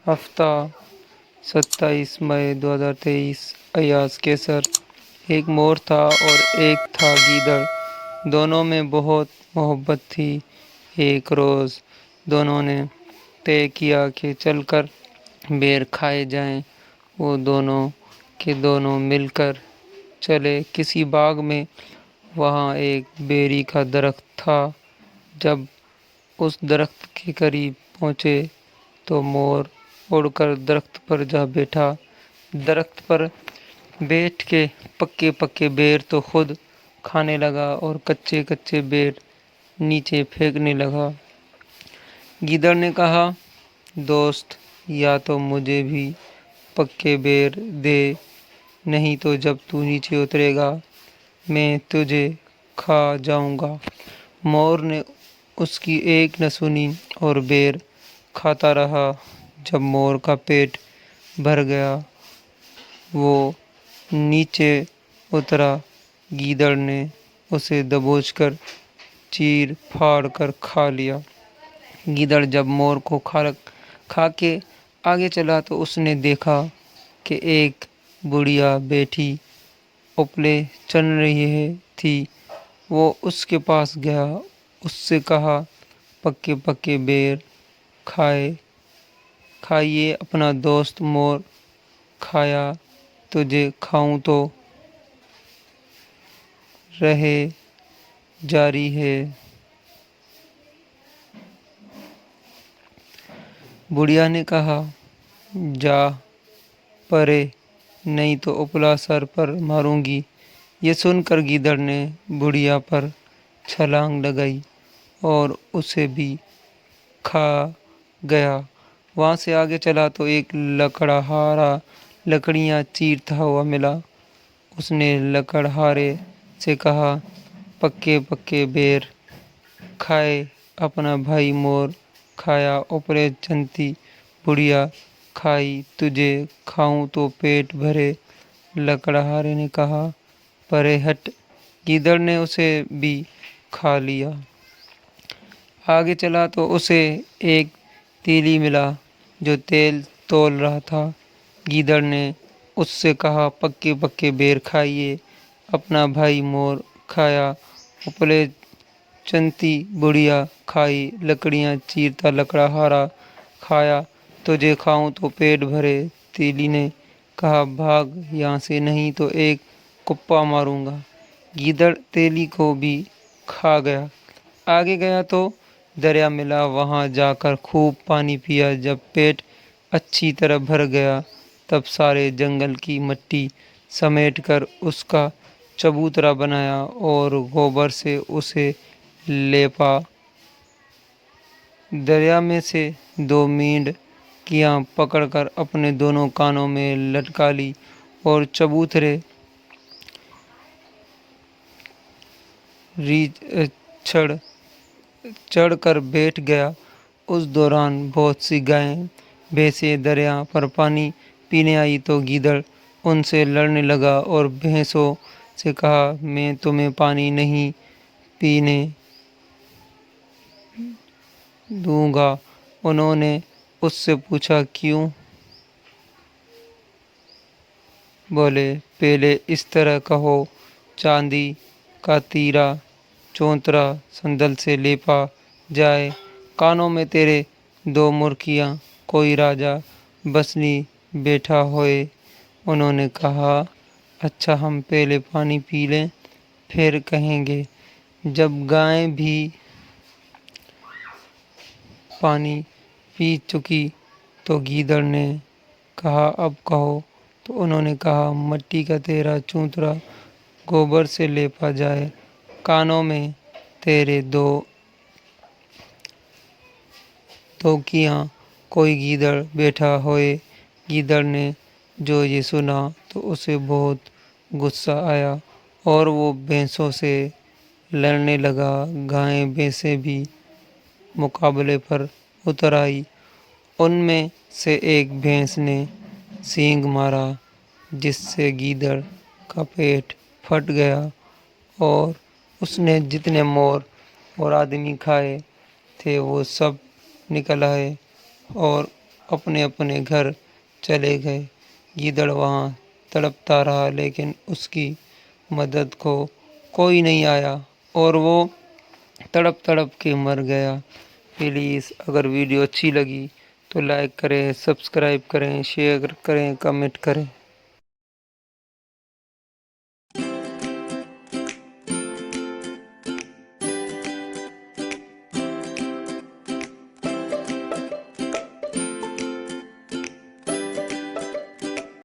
ہفتہ 27 مئی 2023 ایاز کیسر۔ ایک مور تھا اور ایک تھا گیدڑ، دونوں میں بہت محبت تھی۔ ایک روز دونوں نے طے کیا کہ چل کر بیر کھائے جائیں۔ وہ دونوں کے دونوں مل کر چلے کسی باغ میں۔ وہاں ایک بیری کا درخت تھا۔ جب اس درخت کے قریب پہنچے تو مور اڑ کر درخت پر جا بیٹھا۔ درخت پر بیٹھ کے پکے پکے بیر تو خود کھانے لگا اور کچے کچے بیر نیچے پھینکنے لگا۔ گیدڑ نے کہا، دوست، یا تو مجھے بھی پکے بیر دے، نہیں تو جب تو نیچے اترے گا میں تجھے کھا جاؤں گا۔ مور نے اس کی ایک نہ سنی اور بیر کھاتا رہا۔ جب مور کا پیٹ بھر گیا وہ نیچے اترا۔ گیدڑ نے اسے دبوچ کر چیر پھاڑ کر کھا لیا۔ گیدڑ جب مور کو کھا کے آگے چلا تو اس نے دیکھا کہ ایک بڑھیا بیٹھی اپلے چن رہی تھی۔ وہ اس کے پاس گیا، اس سے کہا، پکے پکے بیر کھائیے اپنا دوست مور کھایا، تجھے کھاؤں تو رہے جاری ہے۔ بڑھیا نے کہا، جا پرے، نہیں تو اپلا سر پر ماروں گی۔ یہ سن کر گیدڑ نے بڑھیا پر چھلانگ لگائی اور اسے بھی کھا گیا۔ وہاں سے آگے چلا تو ایک لکڑہارا لکڑیاں چیرتا ہوا ملا۔ اس نے لکڑہارے سے کہا، پکے پکے بیر کھائے اپنا بھائی مور کھایا، اوپرے چنتی بڑھیا کھائی، تجھے کھاؤں تو پیٹ بھرے۔ لکڑہارے نے کہا، پرے ہٹ۔ گیدڑ نے اسے بھی کھا لیا۔ آگے چلا تو اسے ایک تیلی ملا جو تیل تول رہا تھا۔ گیدڑ نے اس سے کہا، پکے پکے بیر کھائیے اپنا بھائی مور کھایا، اوپلے چنتی بڑھیا کھائی، لکڑیاں چیرتا لکڑہارا کھایا، تجھے کھاؤں تو پیٹ بھرے۔ تیلی نے کہا، بھاگ یہاں سے، نہیں تو ایک کپا ماروں گا۔ گیدڑ تیلی کو بھی کھا گیا۔ آگے گیا تو دریا ملا، وہاں جا کر خوب پانی پیا۔ جب پیٹ اچھی طرح بھر گیا تب سارے جنگل کی مٹی سمیٹ کر اس کا چبوترا بنایا اور گوبر سے اسے لیپا۔ دریا میں سے 2 مینڈکیاں پکڑ کر اپنے دونوں کانوں میں لٹکا لی اور چبوترے چڑھ کر بیٹھ گیا۔ اس دوران بہت سی گائیں بھینسیں دریا پر پانی پینے آئیں تو گیدڑ ان سے لڑنے لگا اور بھینسوں سے کہا، میں تمہیں پانی نہیں پینے دوں گا۔ انہوں نے اس سے پوچھا، کیوں؟ بولے، پہلے اس طرح کہو، چاندی کا تیرا چوترا سندل سے لیپا جائے، کانوں میں تیرے 2 مورکیاں، کوئی راجا بسنی بیٹھا ہوئے۔ انہوں نے کہا، اچھا، ہم پہلے پانی پی لیں پھر کہیں گے۔ جب گائیں بھی پانی پی چکی تو گیدڑ نے کہا، اب کہو۔ تو انہوں نے کہا، مٹی کا تیرا چوترا گوبر سے لیپا جائے، کانوں میں تیرے 2 توکیاں، کوئی گیدڑ بیٹھا ہوئے۔ گیدڑ نے جو یہ سنا تو اسے بہت غصہ آیا اور وہ بھینسوں سے لڑنے لگا۔ گائیں بھینسیں بھی مقابلے پر اتر آئیں۔ ان میں سے ایک بھینس نے سینگ مارا جس سے گیدڑ کا پیٹ پھٹ گیا اور اس نے جتنے مور اور آدمی کھائے تھے وہ سب نکل آئے اور اپنے اپنے گھر چلے گئے۔ گیدڑ وہاں تڑپتا رہا لیکن اس کی مدد کو کوئی نہیں آیا اور وہ تڑپ تڑپ کے مر گیا۔ پلیز اگر ویڈیو اچھی لگی تو لائک کریں، سبسکرائب کریں، شیئر کریں، کمنٹ کریں۔